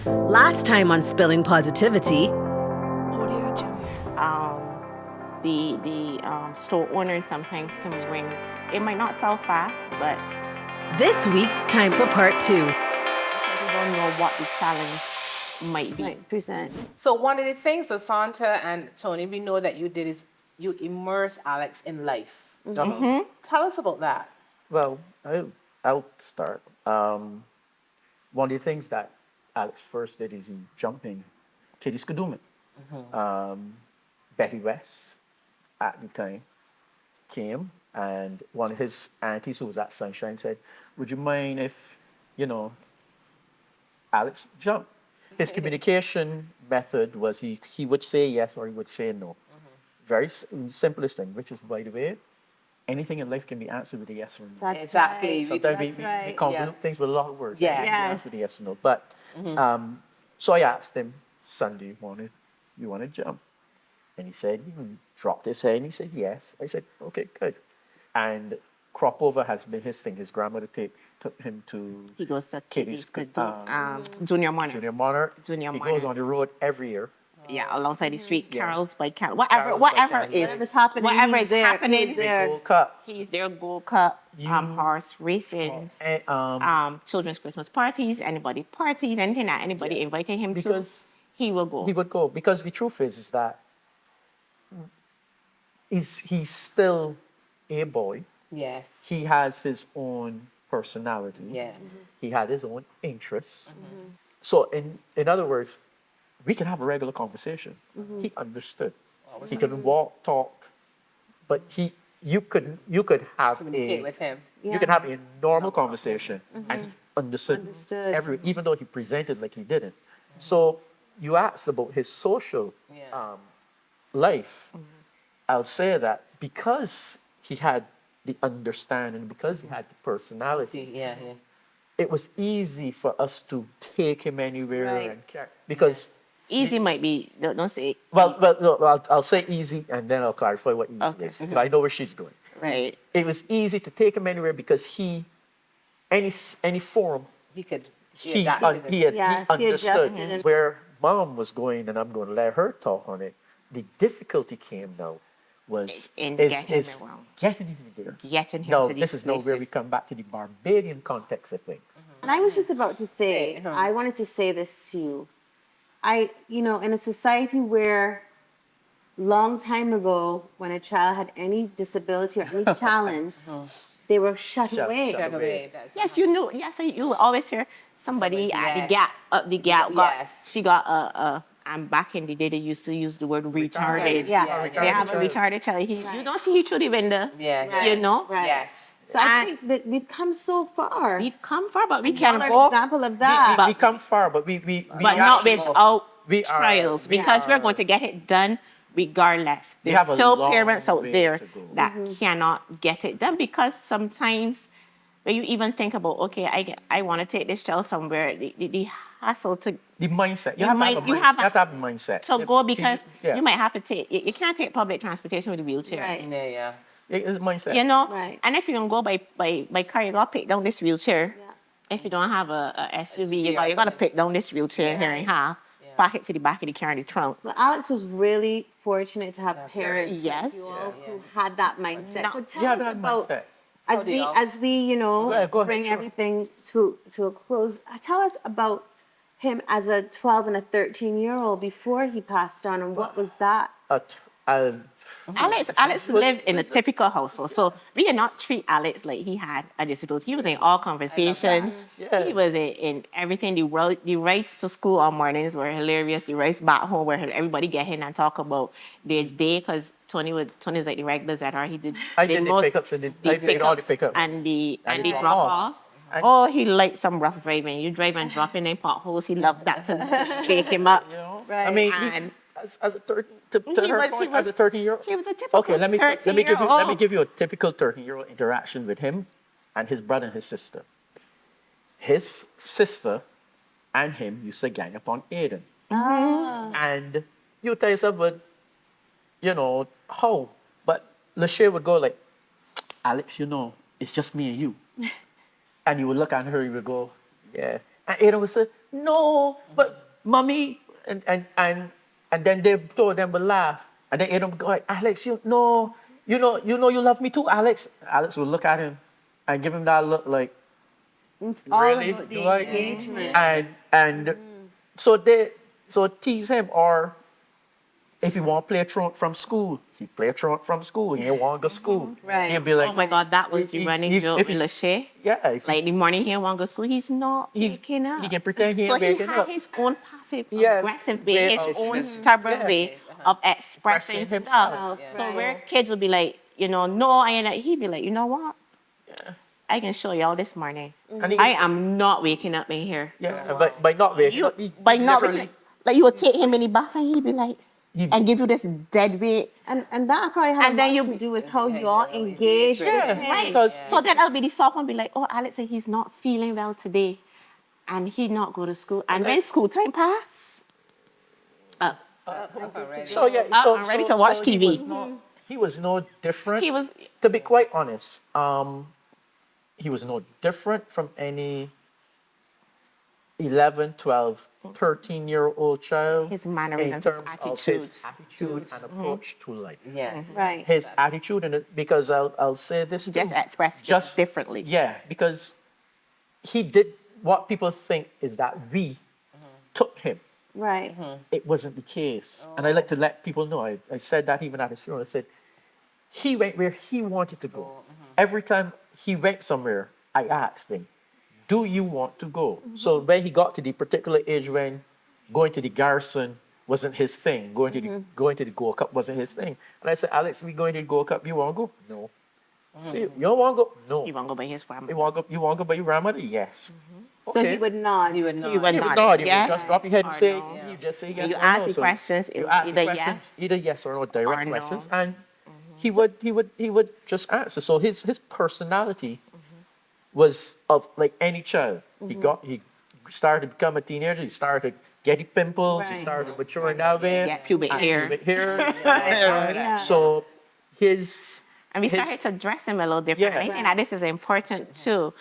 Last time on Spilling Positivity. Audio Jungle. The store owners sometimes can bring, it might not sell fast, but This week, time for part 2. because you don't know what the challenge might be. Present. So one of the things, Lasonta and Tony, we know that you did is you immerse Alex in life. Tell us about that. Well, I'll start. One of the things that Alex first did is he jumping Kitty Skaduman. Betty West at the time came, and one of his aunties who was at Sunshine said, "Would you mind if, Alex jumped?" His communication method was he would say yes or he would say no. Very simplest thing, which is, by the way, anything in life can be answered with a yes or no. That's Exactly. right. Sometimes That's we right. convolute things with a lot of words. Yeah. Anything can be Yes. answered with a yes or no. But so I asked him, "Sunday, you want to jump?" And he said, he dropped his head and he said yes. I said, "Okay, good." And crop over has been his thing. His grandmother took him to He goes to Katie's Junior Monarch. Junior Monarch. Junior He Monarch. goes on the road every year. Yeah, alongside the street, Yeah. carols by carol, Carols by whatever Carols. is Whatever's happening, whatever he's is there. happening, He's Big there. Gold Cup. he's there. Gold Cup, horse racing, And, children's Christmas parties, anybody parties, anything that anybody inviting him because to, he will go. he would go. Because the truth is that he's still a boy. Yes. He has his own personality. Yeah. He had his own interests. So in other words, we can have a regular conversation. He understood. He could walk, talk, but you could have Communicate with him. you can have a normal conversation and he understood, Understood. even though he presented like he didn't. So you asked about his social Yeah. life. I'll say that because he had the understanding, because he had the personality, Yeah. it was easy for us to take him anywhere Right. and carry. Because Easy might be, don't say, I'll say easy and then I'll clarify what easy Okay. is. 'Cause I know where she's going. right? It was easy to take him anywhere because any forum He could. he adapted it. Yes, he understood adjusted and- where mom was going, and I'm going to let her talk on it. The difficulty came now was In is getting him around. getting him there. Getting him No, to this these is now where we places. come back to the Barbadian context of things. And I was just about to say, I wanted to say this to you. In a society where long time ago, when a child had any disability or any challenge, they were shut away. Shut away. That's Yes, you knew. Yes, you will always hear somebody Somebody, at yes. the gap. Got, Yes. She got a. And back in the day, they used to use the word retarded. Yeah. They have a retarded child. You don't see he through the window. Yeah. You know. Right. Yes. So I And- think that we've come so far. We've come far, but we Y'all can are go. an example of that. But- We come far, but we But not actually- without we are- trials, we because we're are- going to get it done regardless. We There's have a still long parents out way there to go. that cannot get it done, because sometimes when you even think about, okay, I want to take this child somewhere, the hassle to The mindset. You You have might- to have a you mindset. have a- You have to have a mindset. to go, because Yeah. you might have to take, you can't take public transportation with a wheelchair. Right. Yeah. It's a mindset. You know? Right. And if you don't go by car, you got to pick down this wheelchair. Yeah. If you don't have a SUV, you or got to something. pick down this wheelchair here in half, pack it to the back of the car in the trunk. But Alex was really fortunate to have parents Yes. like you all who had that mindset. No. So tell Yeah, us that about mindset. as do we y'all- as we Go ahead, bring sure. everything to a close. Tell us about him as a 12 and a 13-year-old before he passed on, and what was that? Alex lived in a typical household, so we did not treat Alex like he had a disability. He was in all conversations. Yeah. He was in everything. The rides to school on mornings were hilarious. The rides back home where everybody get in and talk about their day, because Tony's like the regulars at her. He did. I did the pickups and I did all the pickups. and the And the drop drop-offs. off. And- Oh, he liked some rough driving. You drive and drop in potholes. He loved that to shake him up. You know? Right. I mean, And- as a 13, to her point, as a 13-year-old. He was a typical Okay, let me give you 13-year-old. a typical 13-year-old interaction with him and his brother and his sister. His sister and him used to gang up on Aiden. And you tell yourself, but how? But Lachey would go like, Alex, it's just me and you. And you would look at her, you would go, yeah. And Aiden would say, no, but mommy, and then they told them will laugh. And then Adam go like, Alex, you know you love me too, Alex. Alex would look at him and give him that look like, It's all really? about the Like, engagement. and so tease him, or if he want to play a truant from school, he play a truant from school. He ain't want to go to school. Right. He'll be like, Oh my God, that was the running joke if with he- Lachey. yeah, if he- Like the morning he won't go to school, he's not He's- waking up. he can pretend he so ain't waking he had up. his own passive Yeah, aggressive way way, his of- own stubborn yeah. way of expressing Expressing stuff. himself. So Right. where kids would be like, no, I ain't. He'd be like, you know what? I can show y'all this morning. And he- I am not waking up in here. Yeah, but by not waking up, he By not waking literally- up, like you would take him in the bath and he'd be like, and give you this dead weight. And that probably had And a then lot you- to do with how y'all engage with Yeah, him. right. Because So then I'll be the soft one, be like, oh, Alex said he's not feeling well today, and he not go to school. And when school time pass, so yeah, so I'm ready so- to watch so TV. He was no different. he was. To be quite honest, he was no different from any 11, 12, 13-year-old child His in mannerisms, terms his of his attitudes. attitude and approach to life. Yes. Right. His attitude, and because I'll say this Just too, expressed just differently. Yeah, because he did what people think is that we took him. Right. It wasn't the case. And I like to let people know, I said that even at his funeral, I said, he went where he wanted to go. Every time he went somewhere, I asked him, do you want to go? So when he got to the particular age when going to the garrison wasn't his thing, going to the Gold Cup wasn't his thing. And I said, Alex, we going to the Gold Cup, you want to go? No. See, you don't want to go? No. He won't go by his grandma. You want to go by your grandmother? Yes. So he would nod. You would not. He would You would nod. nod. You Yes would just drop your head and or say, no. you just say yes You or ask no. the So questions, it you was ask the either question, yes either yes or no, direct or no. questions, and he would just answer. So his personality was of like any child. He started to become a teenager. He started getting pimples. He Right. started maturing that way. Yeah, pubic and hair. Pubic hair. Yeah. So his And we his- started to dress him a little different. Yeah. I think that this is important too.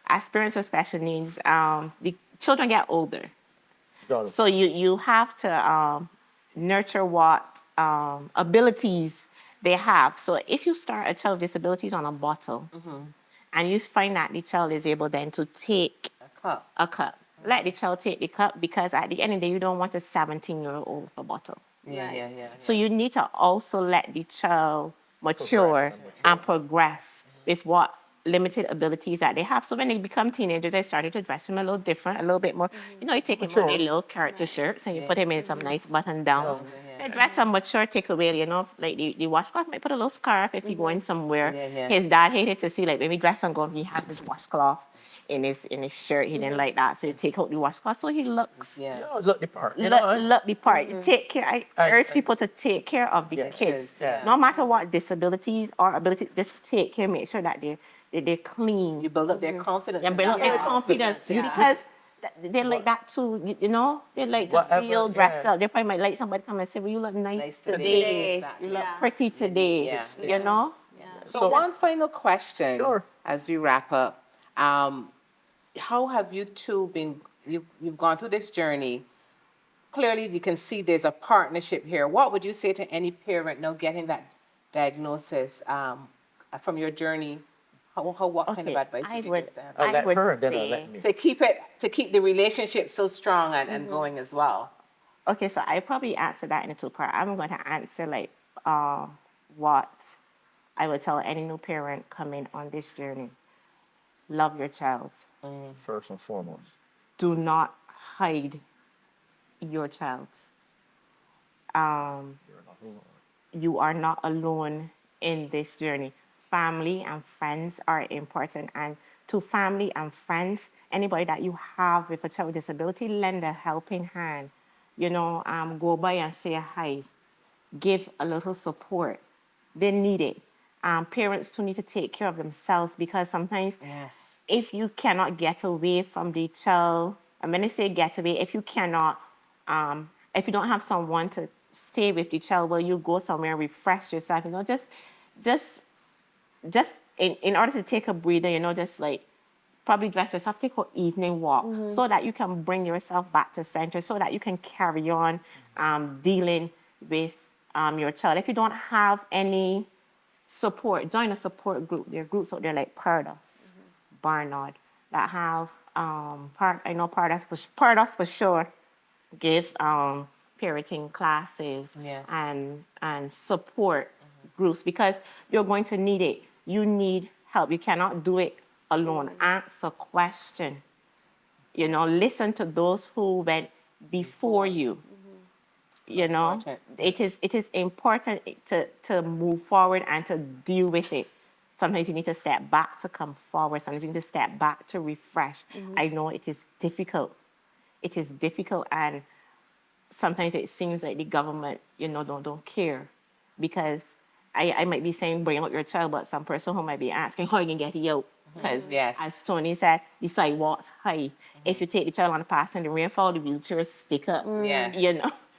As parents with special needs, the children get older. So you have to nurture what abilities they have. So if you start a child with disabilities on a bottle, and you find that the child is able then to take Cup. a cup, let the child take the cup, because at the end of the day, you don't want a 17-year-old with a bottle. Yeah. So you need to also let the child mature and progress with what limited abilities that they have. So when they become teenagers, they started to dress him a little different, a little bit more. You take him on their little character shirts and you put him in some nice button downs. They dress him mature, take away, like the washcloth, might put a little scarf if he's going somewhere. Yeah. His dad hated to see, like, when we dress him go, he had this washcloth in his shirt. He didn't like that. So you take out the washcloth so he looks look the part. You know, look the part. Take care. I urge people to take care of the kids, yeah. no matter what disabilities or abilities. Just take care. Make sure that they're clean. You build up their confidence. And build up their confidence because they like that too. They like to Whatever, feel dressed yeah. up. They probably might like somebody come and say, "Well, you look nice, Nice today. today." You look Yeah. pretty today." Yeah. You know. So one final question Sure. as we wrap up. How have you two been, you've gone through this journey. Clearly you can see there's a partnership here. What would you say to any parent now getting that diagnosis from your journey? What kind of advice would you give them? I'll I let would her and then I'll say- let me. To keep the relationship so strong and going as well. Okay, so I probably answer that in a two-part. I'm going to answer like what I would tell any new parent coming on this journey. Love your child. First and foremost. Do not hide your child. You are not alone in this journey. Family and friends are important. And to family and friends, anybody that you have with a child with disability, lend a helping hand. Go by and say hi. Give a little support. They need it. Parents too need to take care of themselves because sometimes Yes. if you cannot get away from the child, I'm going to say get away, if you cannot, if you don't have someone to stay with the child, well, you go somewhere and refresh yourself, just in order to take a breather, just like probably dress yourself, take an evening walk, so that you can bring yourself back to center, so that you can carry on dealing with your child. If you don't have any support, join a support group. There are groups out there like Barbados, Barnard, that have I know Barbados for sure give parenting classes Yes. and support groups, because you're going to need it. You need help. You cannot do it alone. Ask a question. Listen to those who went before you. important. It is important to move forward and to deal with it. Sometimes you need to step back to come forward. Sometimes you need to step back to refresh. I know it is difficult. It is difficult, and sometimes it seems like the government, don't care, because I might be saying bring up your child, but some person who might be asking how you can get it out. Because Yes. as Tony said, the sidewalks high. If you take the child on the path and the rainfall, the wheelchairs stick up. Yes.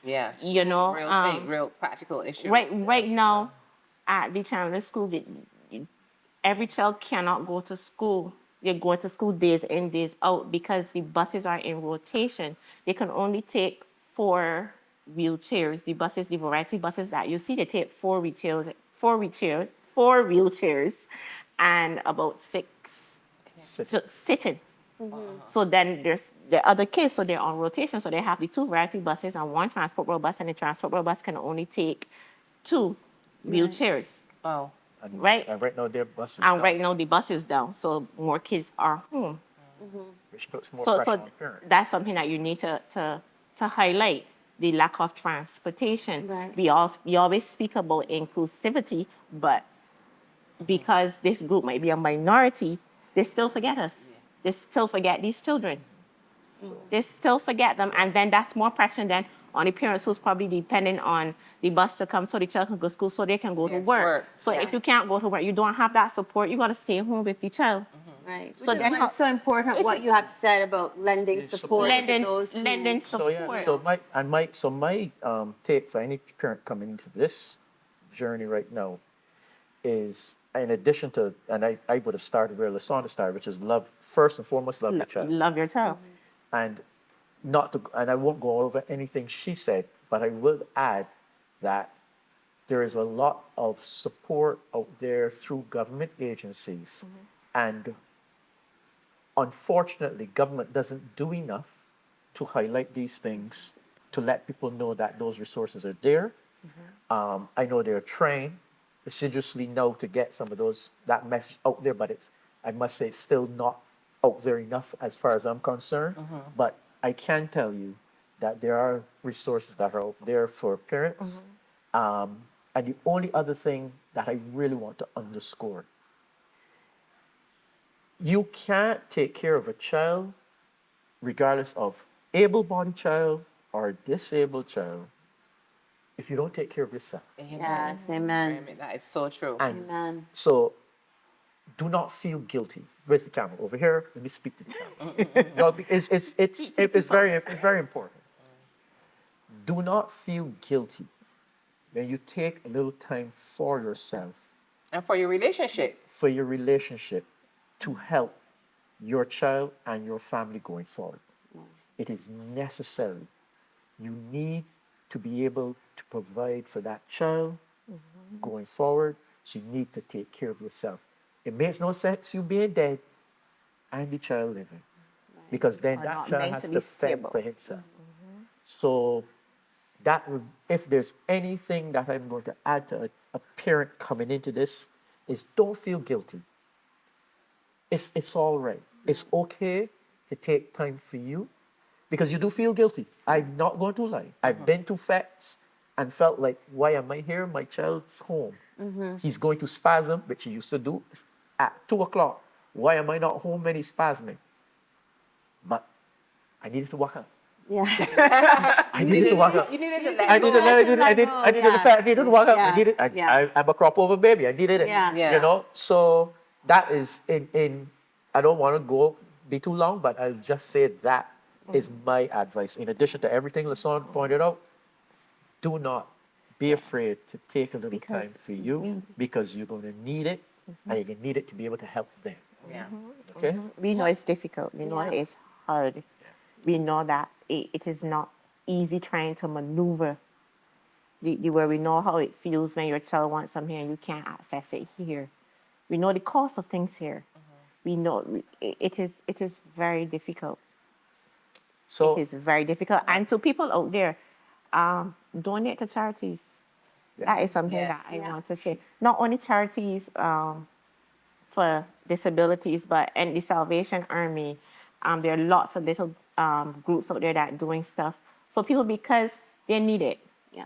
Yeah. Real thing, real practical issue. Right now at the Chandler School, every child cannot go to school. They're going to school days in, days out, because the buses are in rotation. They can only take 4 wheelchairs. The variety buses that you see, they take 4 wheelchairs, and about 6 sitting. So then there's the other kids, so they're on rotation. So they have the 2 variety buses and 1 transport world bus, and the transport world bus can only take 2 wheelchairs. Oh. Right? And right now, their buses And down, right now the bus is down, so more kids are home. which puts more So pressure on parents. that's something that you need to highlight, the lack of transportation. Right. We always speak about inclusivity, but because this group might be a minority, they still forget us. They still forget these children. They still forget them, and then that's more pressure than on the parents who's probably depending on the bus to come so the child can go to school so they can go to work. So if you can't go to work, you don't have that support, you got to stay home with the child. Right. So Which then is why it's so important what you have said about lending support to those who... Lending So support. my take for any parent coming into this journey right now is, in addition to, and I would have started where Lasonta started, which is love, first and foremost, love your child. Love your child. And and I won't go over anything she said, but I will add that there is a lot of support out there through government agencies. And unfortunately, government doesn't do enough to highlight these things, to let people know that those resources are there. I know they're trained assiduously now to get some of that message out there, but I must say, it's still not out there enough as far as I'm concerned. But I can tell you that there are resources that are out there for parents. And the only other thing that I really want to underscore, you can't take care of a child, regardless of able-bodied child or disabled child, if you don't take care of yourself. Yes, amen. That is so true. And Amen. so do not feel guilty. Where's the camera? Over here. Let me speak to the camera. No, it's very important. Do not feel guilty when you take a little time for yourself, And for your relationship. for your relationship, to help your child and your family going forward. It is necessary. You need to be able to provide for that child going forward. So you need to take care of yourself. It makes no sense you being dead and the child living, because then Or that not child has mentally to fend stable. for himself. So if there's anything that I'm going to add to a parent coming into this, is don't feel guilty. It's all right. It's okay to take time for you, because you do feel guilty. I'm not going to lie. I've been to FETs and felt like, why am I here? My child's home. He's going to spasm, which he used to do at 2 o'clock. Why am I not home when he's spasming? But I needed to walk up. Yeah. I needed to walk up. You needed to let I go. needed to walk up. Yeah. I'm a crop over baby. I needed it. Yeah. Yeah. You know? So that is I don't want to be too long, but I'll just say that is my advice. In addition to everything Lasonta pointed out, do not be afraid to take a little time for you, because you're going to need it, and you're going to need it to be able to help them. Yeah. Okay? We know it's difficult. We know Yeah. it's hard. We know that it is not easy trying to maneuver where we know how it feels when your child wants something and you can't access it here. We know the cost of things here. We know it is very difficult. So, It is very difficult. And to people out there, donate to charities. That is something Yes. that I want to say. Not only charities for disabilities, but and the Salvation Army. There are lots of little groups out there that are doing stuff for people because they need it. Yeah.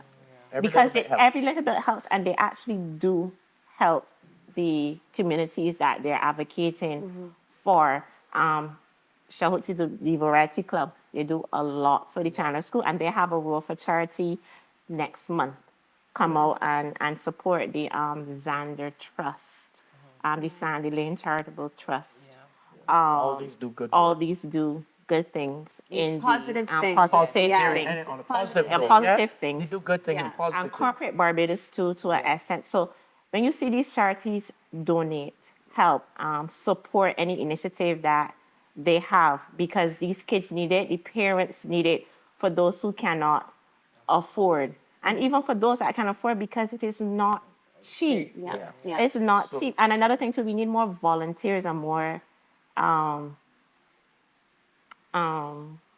every Because little bit helps. every little bit helps, and they actually do help the communities that they're advocating for. Shout out to the Variety Club. They do a lot for the Chandler School, and they have a role for charity next month. Come out and support the Xander Trust, the Sandy Lane Charitable Trust. All these do good All work. these do good things in Positive the things. positive Yeah. things. And on a positive Yeah, note, positive yeah? things. They do good things Yeah. and positive And things. corporate Barbados too, to an extent. So when you see these charities donate, help, support any initiative that they have, because these kids need it, the parents need it, for those who cannot afford, and even for those that can afford, because it is not cheap. Yeah. Yeah. It's not cheap. And another thing too, we need more volunteers and more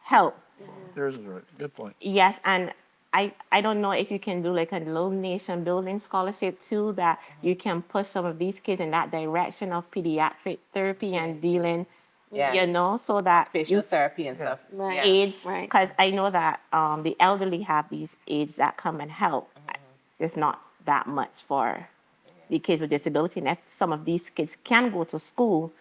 help. There's a good point. Yes, and I don't know if you can do like a little nation building scholarship too, that you can push some of these kids in that direction of pediatric therapy and dealing, Yes. you know, so that Occupational therapy and stuff. Right. Yeah. AIDS, Right. because I know that the elderly have these aids that come and help. It's not that much for the kids with disability, and if some of these kids can go to school,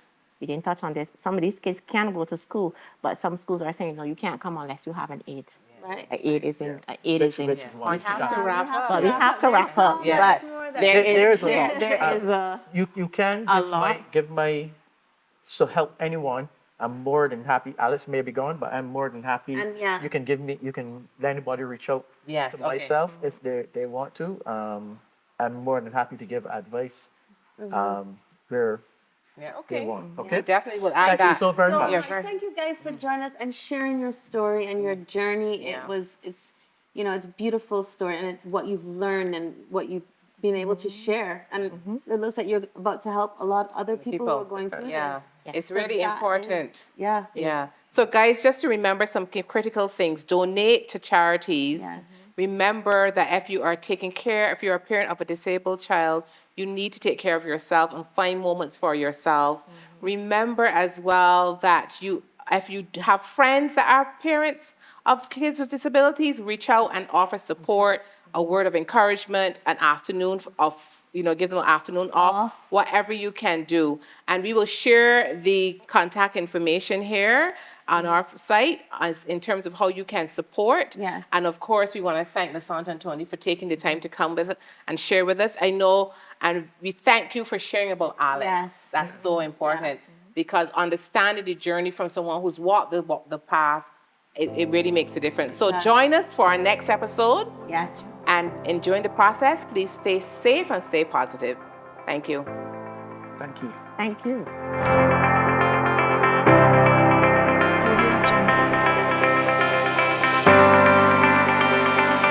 we didn't touch on this. Some of these kids can go to school, but some schools are saying no, you can't come unless you have an aid. Right. An aid is in. An aid is in. Which is why We have to wrap up. But we have to wrap up. Yeah. But There is a lot. there is a. You can A give lot. my so help anyone. I'm more than happy. Alice may be gone, but I'm more than happy. And yeah. You can let anybody reach out Yes, to okay. myself if they want to. I'm more than happy to give advice where Yeah, they okay. want. We Okay. definitely will add Thank you that. so very So much. much. Thank you guys for joining us and sharing your story and your journey. Yeah. It's it's a beautiful story, and it's what you've learned and what you've been able to share. And it looks like you're about to help a lot of other people who are going through Yeah. this. It's So really that important. is- yeah. Yeah. So, guys, just to remember some critical things: donate to charities. Yes. Remember that if you are if you're a parent of a disabled child, you need to take care of yourself and find moments for yourself. Remember as well that if you have friends that are parents of kids with disabilities, reach out and offer support, a word of encouragement, an afternoon give them an afternoon off, whatever you can do. And we will share the contact information here on our site in terms of how you can support. Yes. And of course, we want to thank Lasonta and Tony for taking the time to come with us and share with us. I know, and we thank you for sharing about Alex. Yes. That's so important because understanding the journey from someone who's walked the path, it really makes a difference. So join us for our next episode. Yes. And enjoying the process, please stay safe and stay positive. Thank you. Thank you. Thank you.